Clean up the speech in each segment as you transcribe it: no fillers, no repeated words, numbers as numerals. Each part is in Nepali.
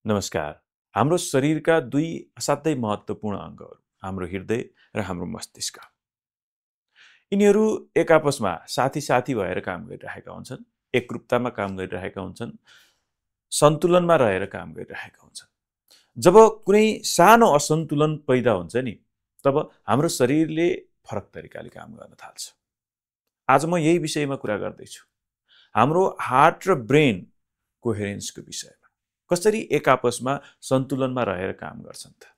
नमस्कार। हाम्रो शरीरका दुई असाध्यै महत्त्वपूर्ण अङ्गहरू हाम्रो हृदय र हाम्रो मस्तिष्क। यिनीहरू एक आपसमा साथी भएर काम गरिरहेका हुन्छन्, एकरूपतामा काम गरिरहेका हुन्छन्, सन्तुलनमा रहेर काम गरिरहेका हुन्छन्। जब कुनै सानो असन्तुलन पैदा हुन्छ नि, तब हाम्रो शरीरले फरक तरिकाले काम गर्न थाल्छ। आज म यही विषयमा कुरा गर्दैछु, हाम्रो हार्ट र ब्रेन कोहेरेन्सको विषयमा। कसरी एक आपसमा सन्तुलनमा रहेर काम गर्छन् त।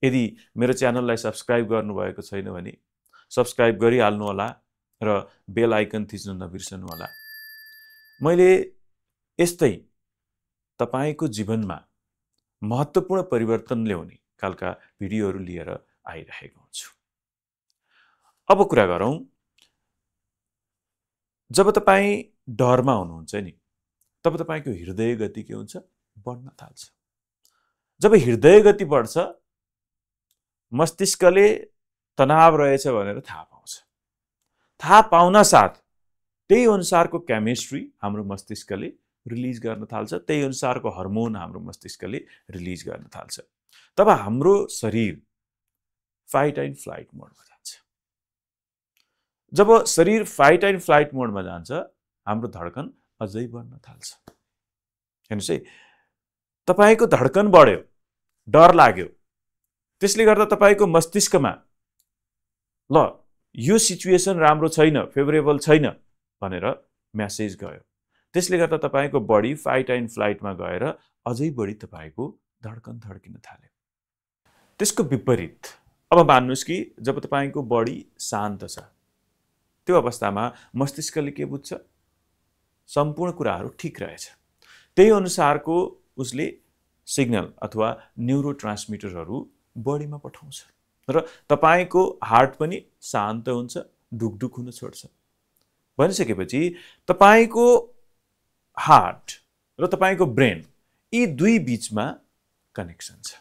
यदि मेरो च्यानललाई सब्स्क्राइब गर्नुभएको छैन भने सब्स्क्राइब गरिहाल्नु होला र बेल आइकन थिच्न नबिर्सनु होला। मैले यस्तै तपाईको जीवनमा महत्त्वपूर्ण परिवर्तन ल्याउने खालका भिडियोहरू लिएर आइरहेको हुन्छु। अब कुरा गरौँ, जब तपाईँ डरमा हुनुहुन्छ नि, तब तपाईको हृदय गति के हुन्छ? बढ्न थाल्छ। जब हृदय गति बढ्छ, मस्तिष्कले तनाव रहेछ भनेर थाहा पाउँछ। थाहा पाउन साथ त्यही अनुसारको केमिस्ट्री हाम्रो मस्तिष्कले रिलिज गर्न थाल्छ, त्यही अनुसारको हर्मोन हाम्रो मस्तिष्कले रिलिज गर्न थाल्छ। तब हाम्रो शरीर फाइट एन्ड फ्लाइट मोडमा जान्छ। जब शरीर फाइट एन्ड फ्लाइट मोडमा जान्छ, हाम्रो धड्कन अझै बढ्न थाल्छ। हेर्नुस् है, तपाईको धड्कन बढ्यो, डर लाग्यो, त्यसले गर्दा तपाईको मस्तिष्कमा ल यो सिचुएसन राम्रो छैन, फेभरेबल छैन भनेर मेसेज गयो। त्यसले गर्दा तपाईको बडी फाइट एन्ड फ्लाइटमा गएर अझै बढी तपाईको धड्कन धड्किन थाल्यो। त्यसको विपरीत अब मान्नुस् कि जब तपाईको बडी शान्त छ, त्यो अवस्थामा मस्तिष्कले के बुझ्छ? सम्पूर्ण कुराहरू ठिक रहेछ। त्यही अनुसारको उसले सिग्नल अथवा न्युरोट्रान्समिटरहरू बडीमा पठाउँछ र तपाईको हार्ट पनि शान्त हुन्छ, ढुकढुक हुन छोड्छ। भनिसकेपछि तपाईको हार्ट र तपाईको ब्रेन, यी दुई बीचमा कनेक्सन छ।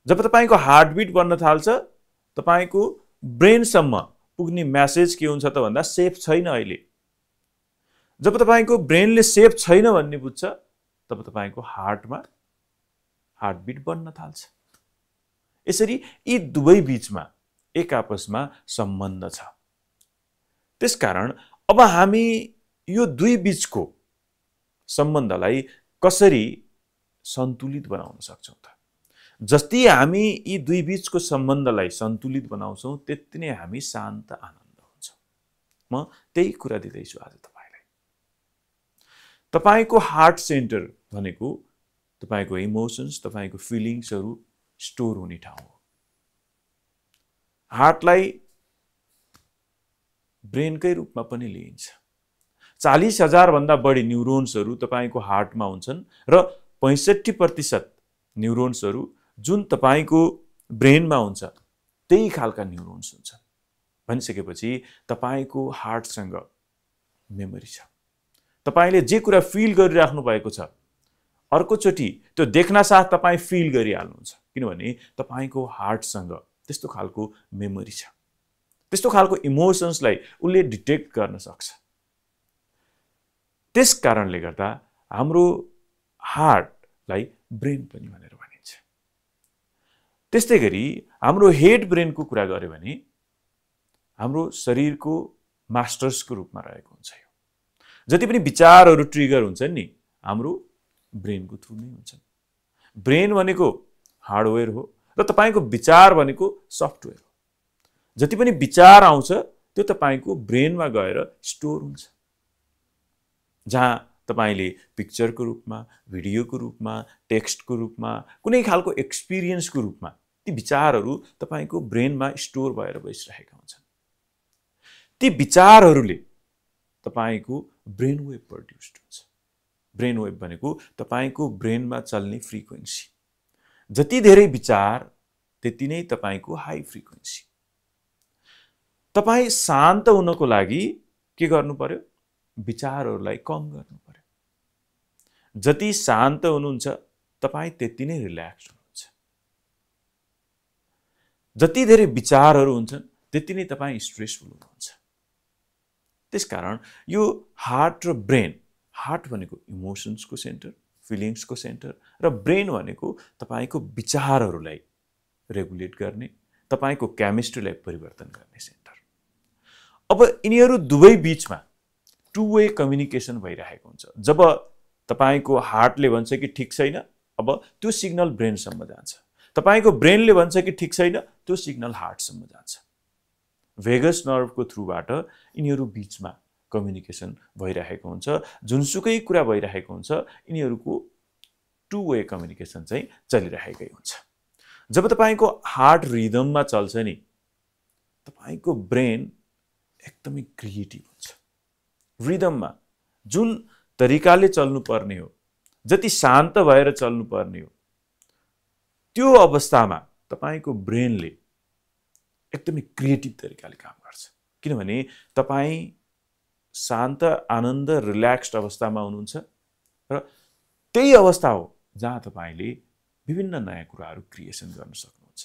जब तपाईको हार्टबिट बढ्न थाल्छ, तपाईको ब्रेनसम्म पुग्ने मेसेज के हुन्छ त भन्दा सेफ छैन अहिले। जब तपाईको ब्रेनले सेफ छैन भन्ने बुझ्छ, तब तपाईको हार्टमा हार्टबिट बढ्न थाल्छ। यसरी यी दुवै बीचमा एक आपसमा सम्बन्ध छ। त्यसकारण अब हामी यो दुई बीचको सम्बन्धलाई कसरी सन्तुलित बनाउन सक्छौं त? जति हामी यी दुई बीचको सम्बन्धलाई सन्तुलित बनाउँछौं, त्यति नै हामी शान्त आनन्द हुन्छौं। म त्यही कुरा दिँदैछु आज तपाईलाई। तपाईको हार्ट सेन्टर भनेको तपाईको इमोसन्स, तपाईको फिलिङ्सहरू स्टोर हुने ठाउँ हो। हार्टलाई ब्रेनकै रूपमा पनि लिइन्छ। 40,000 भन्दा बढी न्युरोन्सहरू तपाईको हार्टमा हुन्छन् र 65% न्युरोन्सहरू जुन तपाईको ब्रेनमा हुन्छ, त्यही खालका न्युरोन्स हुन्छ। भनिसकेपछि तपाईको हार्टसँग मेमोरी छ। तपाईले जे कुरा फिल गरिराख्नु भएको छ, अर्कोचोटि त्यो देख्न साथ तपाई फिल गरिहाल्नुहुन्छ, किनभने तपाईको हार्टसँग त्यस्तो खालको मेमोरी छ। त्यस्तो खालको इमोसन्सलाई उले डिटेक्ट गर्न सक्छ। त्यस कारणले गर्दा हाम्रो हार्टलाई ब्रेन पनि भनेर भनिन्छ। त्यस्तै गरी हाम्रो हेड ब्रेनको कुरा गर्यो भने हाम्रो शरीरको मास्टर्सको रूपमा रहेको हुन्छ। जति पनि विचारहरू ट्रिगर हुन्छन् नि, हाम्रो ब्रेनको थ्रु नै हुन्छन्। ब्रेन भनेको हार्डवेयर हो र तपाईको विचार भनेको सफ्टवेयर हो। जति पनि विचार आउँछ, त्यो तपाईको ब्रेनमा गएर स्टोर हुन्छ, जहाँ तपाईले पिक्चरको रूपमा, भिडियोको रूपमा, टेक्स्टको रूपमा, कुनै खालको एक्सपिरियन्सको रूपमा ती विचारहरू तपाईको ब्रेनमा स्टोर भएर बसिरहेका हुन्छन्। ती विचारहरूले तपाईको ब्रेन वेभ प्रोड्युस्ड हुन्छ। ब्रेन वेभ भनेको तपाईको ब्रेनमा चल्ने फ्रिक्वेन्सी। जति धेरै विचार, त्यति नै तपाईको हाई फ्रिक्वेन्सी। तपाई शान्त हुनको लागि के गर्नु पर्यो? विचारहरूलाई कम गर्नु पर्यो। जति शान्त हुनुहुन्छ, तपाई त्यति नै रिल्याक्स हुनुहुन्छ। जति धेरै विचारहरू हुन्छन्, त्यति नै तपाई स्ट्रेसफुल हुनुहुन्छ। त्यसकारण यो हार्ट र ब्रेन, हार्ट भनेको इमोसन्सको सेन्टर, फिलिङ्सको सेन्टर, र ब्रेन भनेको तपाईको विचारहरूलाई रेगुलेट गर्ने, तपाईको केमिस्ट्रीलाई परिवर्तन गर्ने सेन्टर। अब यिनीहरू दुवै बीचमा टु वे कम्युनिकेसन भइरहेको हुन्छ। जब तपाईको हार्टले भन्छ कि ठिक छैन, अब त्यो सिग्नल ब्रेनसम्म जान्छ। तपाईको ब्रेनले भन्छ कि ठिक छैन, त्यो सिग्नल हार्टसम्म जान्छ। भेगस नर्भको थ्रुबाट यिनीहरू बीचमा कम्युनिकेसन भइरहेको हुन्छ। जुनसुकै कुरा भइरहेको हुन्छ, यिनीहरूको टु वे कम्युनिकेसन चाहिँ चलिरहेकै हुन्छ। जब तपाईको हार्ट रिदममा चल्छ नि, तपाईको ब्रेन एकदमै क्रिएटिभ हुन्छ। रिदममा जुन तरिकाले चल्नुपर्ने हो, जति शान्त भएर चल्नुपर्ने हो, त्यो अवस्थामा तपाईको ब्रेनले एकदमै क्रिएटिभ तरिकाले काम गर्छ। किनभने तपाई शान्त, आनन्द, रिल्याक्स्ड अवस्थामा हुनुहुन्छ, र त्यही अवस्था हो जहाँ तपाईले विभिन्न नयाँ कुराहरू क्रिएसन गर्न सक्नुहुन्छ।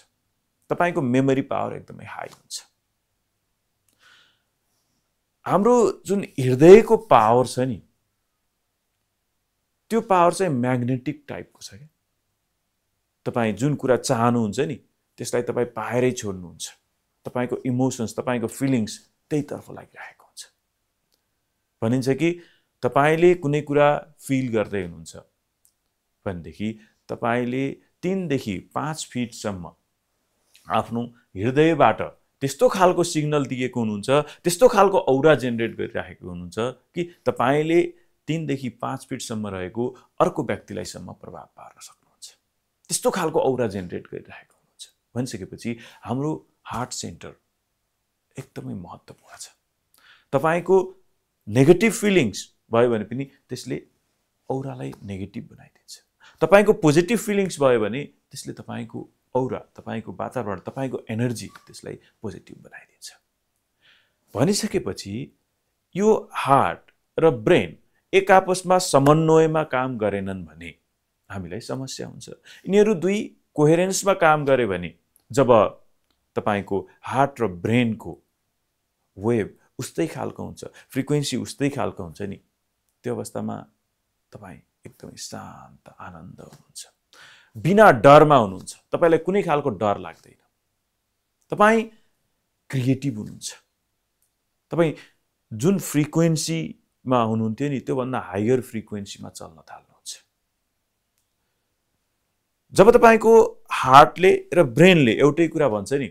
तपाईको मेमोरी पावर एकदमै हाई हुन्छ। हाम्रो जुन हृदयको पावर छ नि, त्यो पावर चाहिँ म्याग्नेटिक टाइपको छ क्या। तपाई जुन कुरा चाहनुहुन्छ नि, त्यसलाई तपाई पाएरै छोड्नुहुन्छ। तपाईको इमोसन्स, तपाईको फिलिङ्स त्यहीतर्फ लागिरहेको हुन्छ। भनिन्छ कि तपाईले कुनै कुरा फिल गर्दै हुनुहुन्छ भनेदेखि तपाईले 3 देखि 5 फिटसम्म आफ्नो हृदयबाट त्यस्तो खालको सिग्नल दिएको हुनुहुन्छ, त्यस्तो खालको औरा जेनेरेट गरिरहेको हुनुहुन्छ कि तपाईले 3 देखि 5 फिटसम्म रहेको अर्को व्यक्तिलाई सम्म प्रभाव पार्न सक्नुहुन्छ। त्यस्तो खालको औरा जेनेरेट गरिरहेको हुनुहुन्छ। भनिसकेपछि हाम्रो हार्ट सेन्टर एकदमै महत्त्वपूर्ण छ। तपाईको नेगेटिभ फिलिङ्स भयो भने पनि त्यसले औरालाई नेगेटिभ बनाइदिन्छ। तपाईको पोजिटिभ फिलिङ्स भयो भने त्यसले तपाईको औरा, तपाईको वातावरण, तपाईको एनर्जी त्यसलाई पोजिटिभ बनाइदिन्छ। भनिसकेपछि यो हार्ट र ब्रेन एक आपसमा समन्वयमा काम गरेनन् भने हामीलाई समस्या हुन्छ। यिनीहरू दुई कोहेरेन्समा काम गरे भने, जब तपाईको हार्ट र ब्रेनको वेभ उस्तै खालको हुन्छ, फ्रिक्वेन्सी उस्तै खालको हुन्छ नि, त्यो अवस्थामा तपाई एकदमै शान्त, आनन्द हुनुहुन्छ। बिना डरमा हुनुहुन्छ। तपाईलाई कुनै खालको डर लाग्दैन। तपाई क्रिएटिभ हुनुहुन्छ। तपाई जुन फ्रिक्वेन्सीमा हुनुहुन्थ्यो नि, त्योभन्दा हायर फ्रिक्वेन्सीमा चल्न थाल्नुहुन्छ। जब तपाईको हार्टले र ब्रेनले एउटै कुरा भन्छ नि,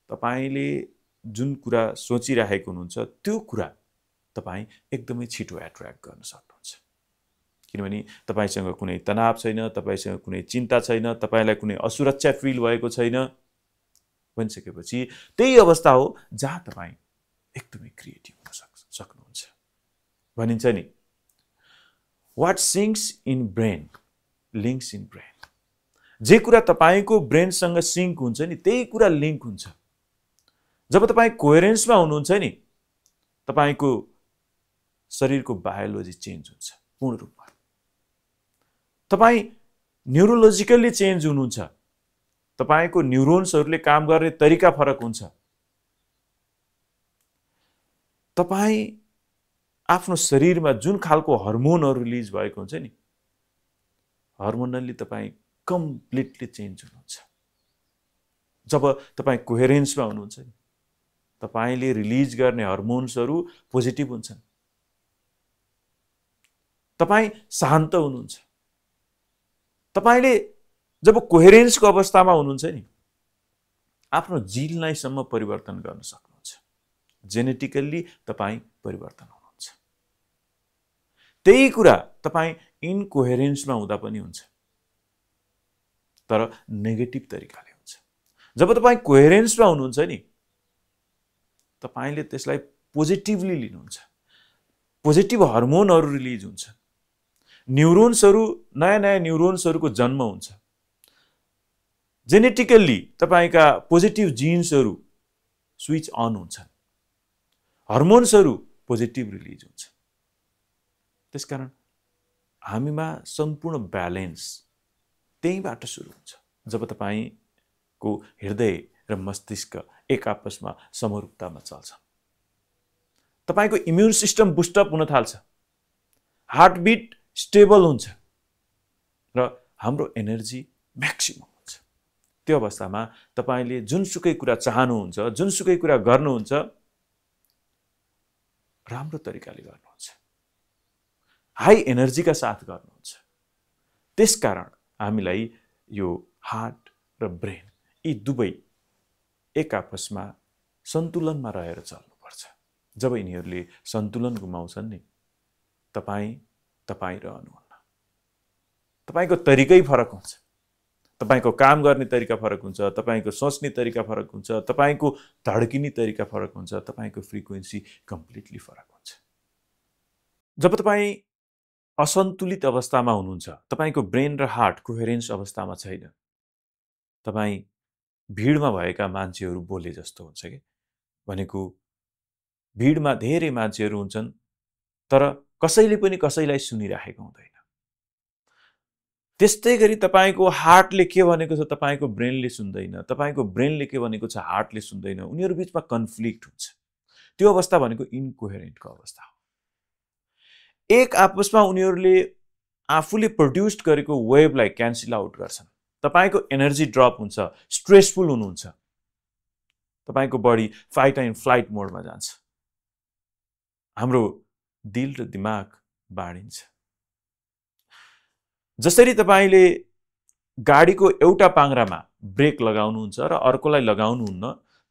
तपाईले जुन कुरा सोचिरहेको हुनुहुन्छ त्यो कुरा तपाई एकदमै छिटो एट्र्याक्ट गर्न सक्नुहुन्छ। किनभने तपाईसँग कुनै तनाव छैन, तपाईसँग कुनै चिन्ता छैन, तपाईलाई कुनै असुरक्षा फिल भएको छैन। भनिसकेपछि त्यही अवस्था हो जहाँ तपाई एकदमै क्रिएटिभ हुन सक्नुहुन्छ। भनिन्छ नि, what sinks in brain links in brain. जे कुरा तपाईको ब्रेनसँग सिङ्क हुन्छ नि, त्यही कुरा लिङ्क हुन्छ। जब तपाई कोहेरेन्समा हुनुहुन्छ नि, तपाईको शरीरको बायोलोजी चेन्ज हुन्छ पूर्ण रूपमा। तपाई न्युरोलोजिकल्ली चेन्ज हुनुहुन्छ। तपाईको न्युरोन्सहरूले काम गर्ने तरिका फरक हुन्छ। तपाई आफ्नो शरीरमा जुन खालको हर्मोनहरू रिलिज भएको हुन्छ नि, हर्मोनली तपाई कम्प्लिटली चेन्ज हुनुहुन्छ। जब तपाई कोहेरेन्समा हुनुहुन्छ नि, तपाईले रिलिज गर्ने हर्मोन्सहरू पोजिटिभ हुन्छन्। तपाई शान्त हुनुहुन्छ। तपाईले जब कोहेरेन्सको अवस्थामा हुनुहुन्छ नि, आफ्नो जिनलाई सम्म परिवर्तन गर्न सक्नुहुन्छ। जेनेटिकल्ली तपाई परिवर्तन हुनुहुन्छ। त्यही कुरा तपाई इनकोहेरेन्समा हुँदा पनि हुन्छ, तर नेगेटिभ तरिकाले हुन्छ। जब तपाई कोहेरेन्समा हुनुहुन्छ नि, तपाईले त्यसलाई पोजिटिभली लिनुहुन्छ। पोजिटिभ हर्मोनहरू रिलिज हुन्छ। न्युरोन्सहरू, नयाँ नयाँ न्युरोन्सहरूको जन्म हुन्छ। जेनेटिकल्ली तपाईका पोजिटिभ जिन्सहरू स्विच अन हुन्छन्। हर्मोन्सहरू पोजिटिभ रिलिज हुन्छ। त्यसकारण हामीमा सम्पूर्ण ब्यालेन्स त्यहीबाट सुरु हुन्छ जब तपाईको हृदय र मस्तिष्क एक आपसमा समरूपतामा चल्छ। तपाईको इम्युन सिस्टम बुस्टअप हुन थाल्छ। हार्टबिट स्टेबल हुन्छ। र हाम्रो एनर्जी म्याक्सिमम हुन्छ। त्यो अवस्थामा तपाईले जुनसुकै कुरा चाहनुहुन्छ, जुनसुकै कुरा गर्नुहुन्छ, राम्रो तरिकाले गर्नुहुन्छ, हाई एनर्जीका साथ गर्नुहुन्छ। त्यसकारण हामीलाई यो हार्ट र ब्रेन यी दुवै एक आपसमा सन्तुलनमा रहेर चल्नुपर्छ। जब यिनीहरूले सन्तुलन गुमाउँछन् नि, तपाईँ रहनुहुन्न। तपाईको तरिकै फरक हुन्छ, तपाईको काम गर्ने तरिका फरक हुन्छ, तपाईको सोच्ने तरिका फरक हुन्छ, तपाईको धड्किने तरिका फरक हुन्छ, तपाईको फ्रिक्वेन्सी कम्प्लिटली फरक हुन्छ। जब तपाईँ असन्तुलित अवस्थामा हुनुहुन्छ, तपाईको ब्रेन र हार्ट कोहेरेन्स अवस्थामा छैन, तपाईँ भिडमा भएका मान्छेहरू बोले जस्तो हुन्छ के। भनेको भिडमा धेरै मान्छेहरू हुन्छन्, तर कसैले पनि कसैलाई सुनिराखेको हुँदैन। त्यस्तै गरी तपाईको हार्टले के भनेको छ तपाईको ब्रेनले सुन्दैन, तपाईको ब्रेनले के भनेको छ हार्टले सुन्दैन, उनीहरू बीचमा कन्फ्लिक्ट हुन्छ। त्यो अवस्था भनेको इनकोहेरेन्टको अवस्था हो। एक आपसमा उनीहरूले आफूले प्रोड्युस्ड गरेको वेभलाई क्यान्सल आउट गर्छन्। तपाईको एनर्जी ड्रप हुन्छ, स्ट्रेसफुल हुनुहुन्छ, तपाईको बडी फाइट एन्ड फ्लाइट मोडमा जान्छ, हाम्रो दिल र दिमाग बाढिन्छ। जसरी तपाईले गाडीको एउटा पाङ्रामा ब्रेक लगाउनुहुन्छ र अर्कोलाई लगाउनुहुन्न,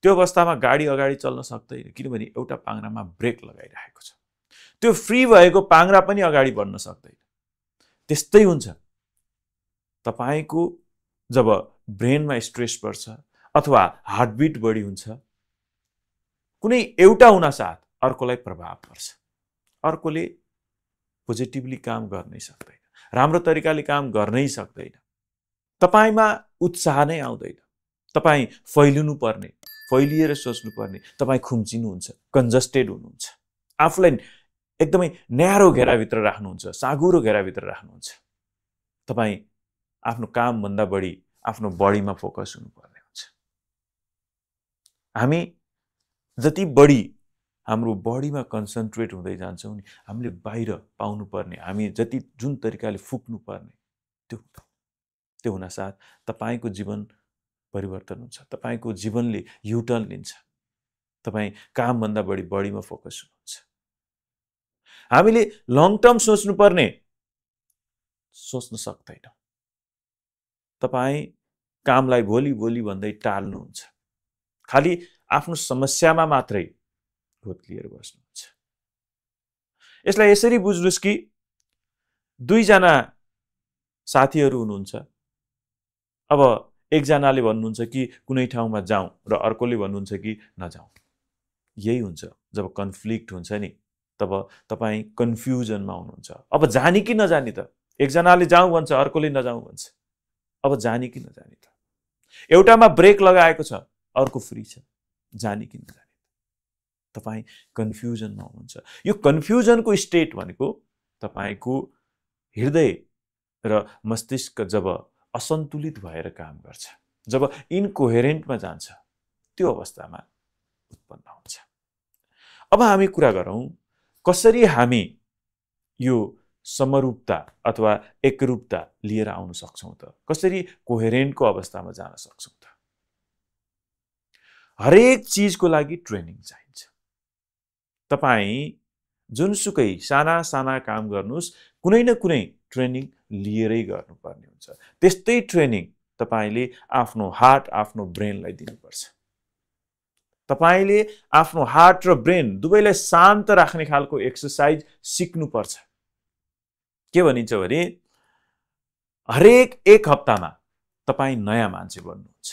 त्यो अवस्थामा गाडी अगाडि चल्न सक्दैन, किनभने एउटा पाङ्रामा ब्रेक लगाइरहेको छ। त्यो फ्री भएको पाङ्रा पनि अगाडि बढ्न सक्दैन। त्यस्तै हुन्छ, तपाईको जब ब्रेनमा स्ट्रेस पर्छ अथवा हार्टबिट बढी हुन्छ, कुनै एउटा हुनासाथ अर्कोलाई प्रभाव पर्छ। अर्कोले पोजिटिभली काम गर्नै सक्दैन, राम्रो तरिकाले काम गर्नै सक्दैन, तपाईमा उत्साह नै आउँदैन, तपाईँ फैलिनु पर्ने, फैलिएर सोच्नु पर्ने, तपाईँ खुम्चिनुहुन्छ, कन्जस्टेड हुनुहुन्छ, आफूलाई एकदमै न्यारो घेराभित्र राख्नुहुन्छ, साँघुरो घेराभित्र राख्नुहुन्छ। तपाईँ आफ्नो कामभन्दा बढी आफ्नो बडीमा फोकस हुनुपर्ने हुन्छ। हामी जति बढी हाम्रो बडीमा कन्सन्ट्रेट हुँदै जान्छौँ नि, हामीले बाहिर पाउनुपर्ने, हामी जति जुन तरिकाले फुक्नु पर्ने त्यो हुनासाथ तपाईको जीवन परिवर्तन हुन्छ, तपाईको जीवनले युटर्न लिन्छ, तपाईँ कामभन्दा बढी बडीमा फोकस हुनुहुन्छ। हामीले लङ टर्म सोच्नु पर्ने, सोच्न सक्दैन, तपाईँ कामलाई भोलि भोलि भन्दै टाल्नुहुन्छ, खालि आफ्नो समस्यामा मात्रै घोत्लिएर बस्नुहुन्छ। यसलाई यसरी बुझ्नुस् कि दुईजना साथीहरू हुनुहुन्छ, अब एकजनाले भन्नुहुन्छ कि कुनै ठाउँमा जाउँ र अर्कोले भन्नुहुन्छ कि नजाउँ। यही हुन्छ, जब कन्फ्लिक्ट हुन्छ नि, तब तपाईँ कन्फ्युजनमा हुनुहुन्छ। अब जाने कि नजाने त? एकजनाले जाउँ भन्छ, अर्कोले नजाउँ भन्छ। अब जाने कि नजाने त? एउटामा ब्रेक लगाएको छ, अर्को फ्री छ, जाने कि नजाने? तपाईँ कन्फ्युजनमा हुनुहुन्छ। यो कन्फ्युजनको स्टेट भनेको तपाईको हृदय र मस्तिष्क जब असन्तुलित भएर काम गर्छ, जब इनकोहेरेन्टमा जान्छ, त्यो अवस्थामा उत्पन्न हुन्छ। अब हामी कुरा गरौँ कसरी हामी यो समरूपता अथवा एकरूपता लिएर आउन सक्छौं त? कसरी कोहेरेन्टको अवस्थामा जान सक्छौं त? हरेक चीजको लागि ट्रेनिङ चाहिन्छ। तपाईँ जुनसुकै साना साना काम गर्नुस्, कुनै न कुनै ट्रेनिङ लिएरै गर्नुपर्ने हुन्छ। त्यस्तै ट्रेनिङ तपाईले आफ्नो हार्ट, आफ्नो ब्रेनलाई दिनुपर्छ। तपाईले आफ्नो हार्ट र ब्रेन दुवैलाई शान्त राख्ने खालको एक्सरसाइज सिक्नुपर्छ। के भनिन्छ भने हरेक एक हप्तामा तपाईँ नयाँ मान्छे बन्नुहुन्छ।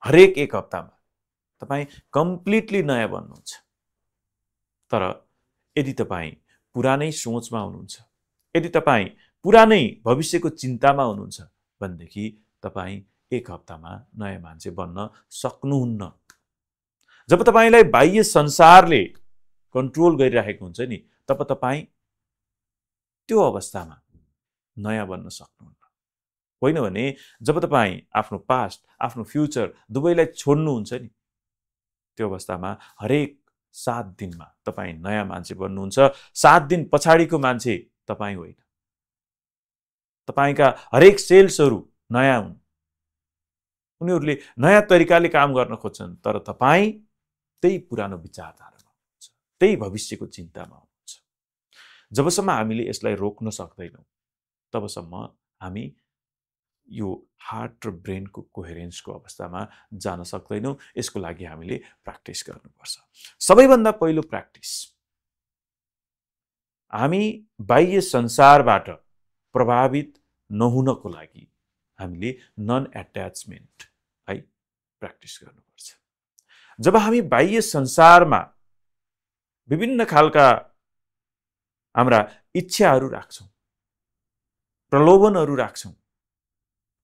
हरेक एक हप्तामा तपाईँ कम्प्लिटली नयाँ बन्नुहुन्छ। तर यदि तपाईँ पुरानै सोचमा हुनुहुन्छ, यदि तपाईँ पुरानै भविष्यको चिन्तामा हुनुहुन्छ भनेदेखि तपाईँ एक हप्तामा नयाँ मान्छे बन्न सक्नुहुन्न। जब तपाईलाई बाह्य संसारले कन्ट्रोल गरिरहेको हुन्छ नि, तब तपाईँ त्यो अवस्थामा नयाँ बन्न सक्नुहुन्न। होइन भने जब तपाईँ आफ्नो पास्ट, आफ्नो फ्युचर दुवैलाई छोड्नुहुन्छ नि, त्यो अवस्थामा हरेक 7 दिनमा तपाईँ नयाँ मान्छे बन्नुहुन्छ। 7 दिन पछाडिको मान्छे तपाईँ होइन। तपाईका हरेक सेल्सहरू नयाँ हुन्, उनीहरूले नयाँ तरिकाले काम गर्न खोज्छन्, तर तपाईँ त्यही पुरानो विचारधारामा हुनुहुन्छ, त्यही भविष्यको चिन्तामा हुनुहुन्छ। जबसम्म हामीले यसलाई रोक्न सक्दैनौँ तबसम्म हामी यो हार्ट र ब्रेनको कोहेरेन्सको अवस्थामा जान सक्दैनौँ। यसको लागि हामीले प्र्याक्टिस गर्नुपर्छ। सबैभन्दा पहिलो प्र्याक्टिस, हामी बाह्य संसारबाट प्रभावित नहुनको लागि हामीले नन एट्याचमेन्ट है प्र्याक्टिस गर्नुपर्छ। जब हामी बाह्य संसारमा विभिन्न खालका हाम्रा इच्छाहरू राख्छौँ, प्रलोभनहरू राख्छौँ,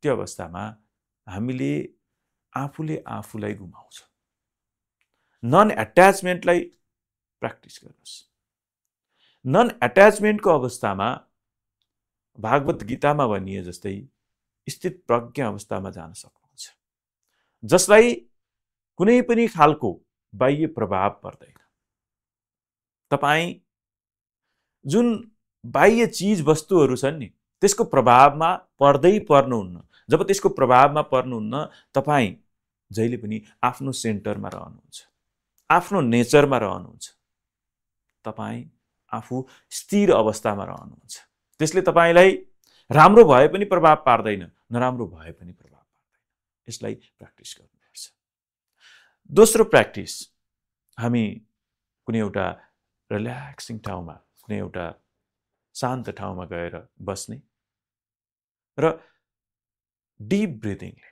त्यो अवस्थामा हामीले आफूले आफूलाई गुमाउँछौँ। नन एट्याचमेन्टलाई प्र्याक्टिस गर्नुहोस्। नन एट्याचमेन्टको अवस्थामा भागवत गीतामा भनिए जस्तै स्थित प्रज्ञ अवस्थामा जान सक्नुहुन्छ, जसलाई कुनै पनि खालको बाह्य प्रभाव पर्दैन। तपाईँ जुन बाह्य चीज वस्तुहरू छन् नि, त्यसको प्रभावमा पर्नुहुन्न। जब त्यसको प्रभावमा पर्नुहुन्न, तपाईँ जहिले पनि आफ्नो सेन्टरमा रहनुहुन्छ, आफ्नो नेचरमा रहनुहुन्छ, तपाईँ आफू स्थिर अवस्थामा रहनुहुन्छ। त्यसले तपाईलाई राम्रो भए पनि प्रभाव पार्दैन, नराम्रो भए पनि प्रभाव पार्दैन। यसलाई प्र्याक्टिस गर्नुपर्छ। दोस्रो प्र्याक्टिस, हामी कुनै एउटा रिल्याक्सिङ ठाउँमा, कुनै एउटा शान्त ठाउँमा गएर बस्ने र डिप ब्रिदिङले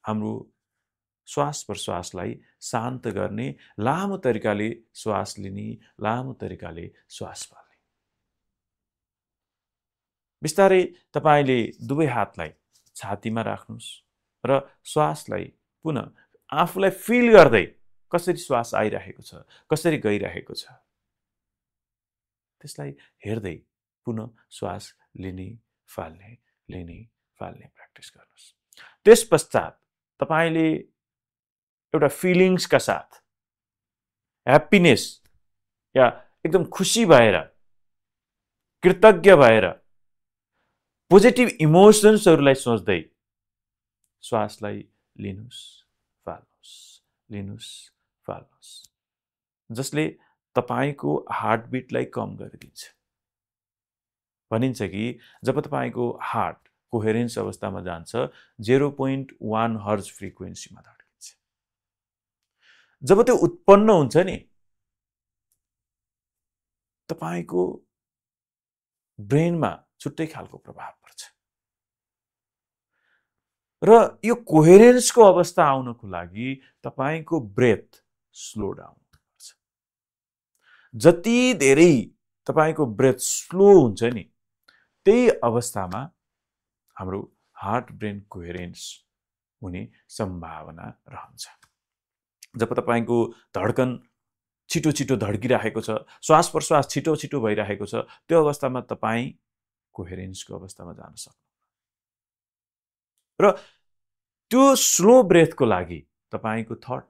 हाम्रो श्वास प्रश्वासलाई शान्त गर्ने, लामो तरिकाले श्वास लिने, लामो तरिकाले श्वास फाल्ने। बिस्तारै तपाईले दुवै हातलाई छातीमा राख्नुहोस् र श्वासलाई पुनः आफूलाई फिल गर्दै कसरी श्वास आइरहेको छ, कसरी गइरहेको छ, त्यसलाई हेर्दै पुनः श्वास लिने फाल्ने, लिने फाल्ने प्र्याक्टिस गर्नुहोस्। त्यस पश्चात तपाईले एउटा फिलिङ्सका साथ, ह्याप्पिनेस या एकदम खुसी भएर, कृतज्ञ भएर, पोजिटिभ इमोसन्सहरूलाई सोच्दै श्वासलाई लिनुहोस्, फाल्नुहोस्, लिनुहोस्, फाल्नुहोस्, जसले तपाईको हार्टबिटलाई कम गरिदिन्छ। भनिन्छ कि जब तपाईको हार्ट कोहेरेन्स अवस्थामा जान्छ, 0.1 हर्ज फ्रिक्वेन्सीमा धड्किन्छ। जब त्यो उत्पन्न हुन्छ नि, तपाईको ब्रेनमा छुट्टै खालको प्रभाव पर्छ र यो कोहेरेन्सको अवस्था आउनको लागि तपाईको ब्रेथ स्लो डाउन हुनुपर्छ। जति धेरै तपाईको ब्रेथ स्लो हुन्छ नि, त्यही अवस्थामा हाम्रो हार्ट ब्रेन कोहेरेन्स हुने सम्भावना रहन्छ। जब तपाईको धड्कन छिटो छिटो धड्किरहेको छ, श्वास प्रश्वास छिटो छिटो भइरहेको छ, त्यो अवस्थामा तपाईँ कोहेरेन्सको अवस्थामा जान सक्नुहुन्छ। र त्यो स्लो ब्रेथको लागि तपाईको थट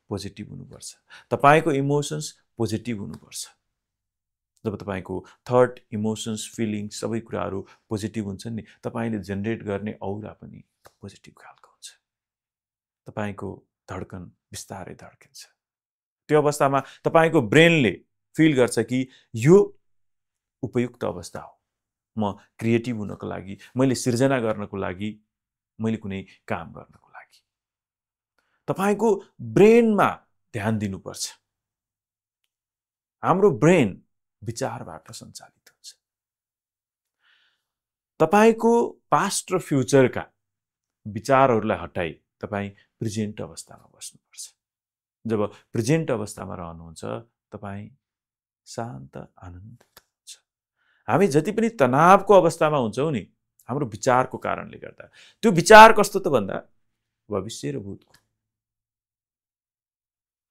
पोजिटिभ हुनुपर्छ, तपाईको इमोसन्स पोजिटिभ हुनुपर्छ। जब तपाईको थट, इमोसन्स, फिलिङ्स सबै कुराहरू पोजिटिभ हुन्छन् नि, तपाईले जेनेरेट गर्ने औरा पनि पोजिटिभ खालको हुन्छ। तपाईको धड्कन बिस्तारै धड्किन्छ। त्यो अवस्थामा तपाईको ब्रेनले फिल गर्छ कि यो उपयुक्त अवस्था हो, म क्रिएटिभ हुनको लागि, मैले सिर्जना गर्नको लागि, मैले कुनै काम गर्नको लागि। तपाईको ब्रेनमा ध्यान दिनुपर्छ। हाम्रो ब्रेन विचारबाट सञ्चालित हुन्छ। तपाईको पास्ट र फ्युचरका विचारहरूलाई हटाई तपाईँ प्रेजेन्ट अवस्थामा बस्नुपर्छ। जब प्रेजेन्ट अवस्थामा रहनुहुन्छ, तपाईँ शान्त, आनन्दित हुन्छ। हामी जति पनि तनावको अवस्थामा हुन्छौँ नि, हाम्रो विचारको कारणले गर्दा। त्यो विचार कस्तो त भन्दा भविष्य र भूतको।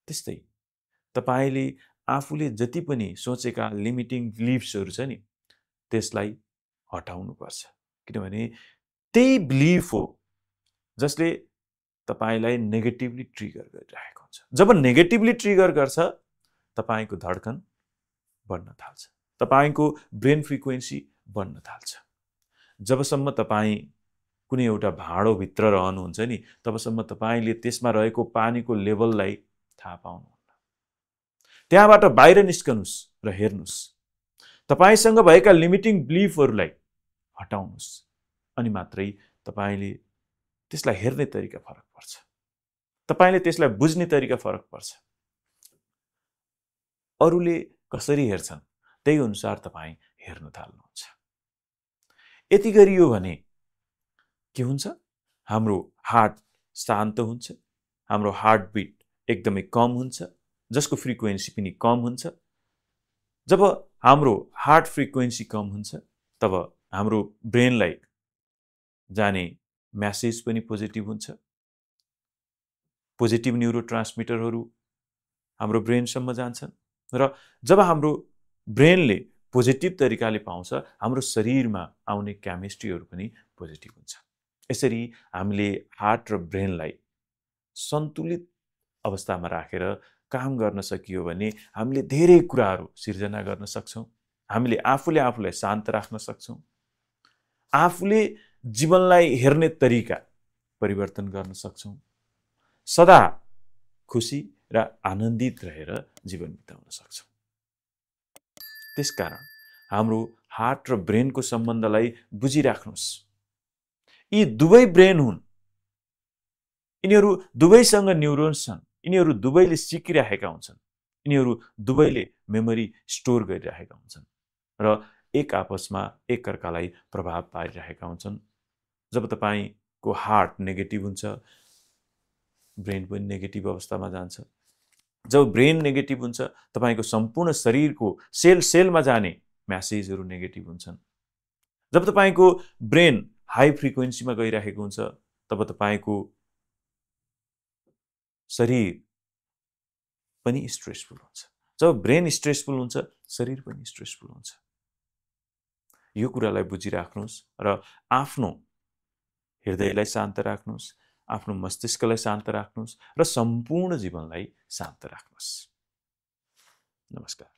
त्यस्तै तपाईले आफूले जति पनि सोचेका लिमिटिङ बिलिफ्सहरू छ नि, त्यसलाई हटाउनुपर्छ। किनभने त्यही बिलिफ हो जसले तपाईलाई नेगेटिभली ट्रिगर गरिरहेको हुन्छ। जब नेगेटिभली ट्रिगर गर्छ, तपाईको धड्कन बढ्न थाल्छ, तपाईको ब्रेन फ्रिक्वेन्सी बढ्न थाल्छ। जबसम्म तपाईँ कुनै एउटा भाँडोभित्र रहनुहुन्छ नि, तबसम्म तपाईँले त्यसमा रहेको पानीको लेभललाई थाहा पाउनुहुन्न। त्यहाँबाट बाहिर निस्कनुस् र हेर्नुस्, तपाईसँग भएका लिमिटिङ बिलिफहरूलाई हटाउनुस्, अनि मात्रै तपाईँले त्यसलाई हेर्ने तरिका फरक पर्छ, तपाईँले त्यसलाई बुझ्ने तरिका फरक पर्छ। अरूले कसरी हेर्छन् त्यही अनुसार तपाईँ हेर्न थाल्नुहुन्छ। यति गरियो भने के हुन्छ? हाम्रो हार्ट शान्त हुन्छ, हाम्रो हार्टबिट एकदमै कम हुन्छ, जसको फ्रिक्वेन्सी पनि कम हुन्छ। जब हाम्रो हार्ट फ्रिक्वेन्सी कम हुन्छ तब हाम्रो ब्रेनलाई जाने म्यासेज पनि पोजिटिभ हुन्छ। पोजिटिभ न्युरोट्रान्समिटरहरू हाम्रो ब्रेनसम्म जान्छन् र जब हाम्रो ब्रेनले पोजिटिभ तरिकाले पाउँछ, हाम्रो शरीरमा आउने केमिस्ट्रीहरू पनि पोजिटिभ हुन्छ। यसरी हामीले हार्ट र ब्रेनलाई सन्तुलित अवस्थामा राखेर काम गर्न सकियो भने हामीले धेरै कुराहरू सिर्जना गर्न सक्छौँ। हामीले आफूले आफूलाई शान्त राख्न सक्छौँ, आफूले जीवनलाई हेर्ने तरिका परिवर्तन गर्न सक्छौँ, सदा खुसी र आनन्दित रहेर जीवन बिताउन सक्छौँ। त्यसकारण हाम्रो हार्ट र ब्रेनको सम्बन्धलाई बुझिराख्नुहोस्। यी दुवै ब्रेन हुन्, यिनीहरू दुवैसँग न्युरोन्स छन्, यिनीहरू दुवैले सिकिरहेका हुन्छन्, यिनीहरू दुवैले मेमोरी स्टोर गरिरहेका हुन्छन् र एक आपसमा एकअर्कालाई प्रभाव पारिरहेका हुन्छन्। जब तपाईको हार्ट नेगेटिभ हुन्छ, ब्रेन पनि नेगेटिभ अवस्थामा जान्छ। जब ब्रेन नेगेटिभ हुन्छ, तपाईको सम्पूर्ण शरीरको सेलमा जाने म्यासेजहरू नेगेटिभ हुन्छन्। जब तपाईको ब्रेन हाई फ्रिक्वेन्सीमा गइरहेको हुन्छ, तब तपाईको शरीर पनि स्ट्रेसफुल हुन्छ। जब ब्रेन स्ट्रेसफुल हुन्छ, शरीर पनि स्ट्रेसफुल हुन्छ। यो कुरालाई बुझिराख्नुहोस् र आफ्नो हृदयलाई शान्त राख्नुहोस्, आफ्नो मस्तिष्कलाई शान्त राख्नुहोस् र सम्पूर्ण जीवनलाई शान्त राख्नुहोस्। नमस्कार।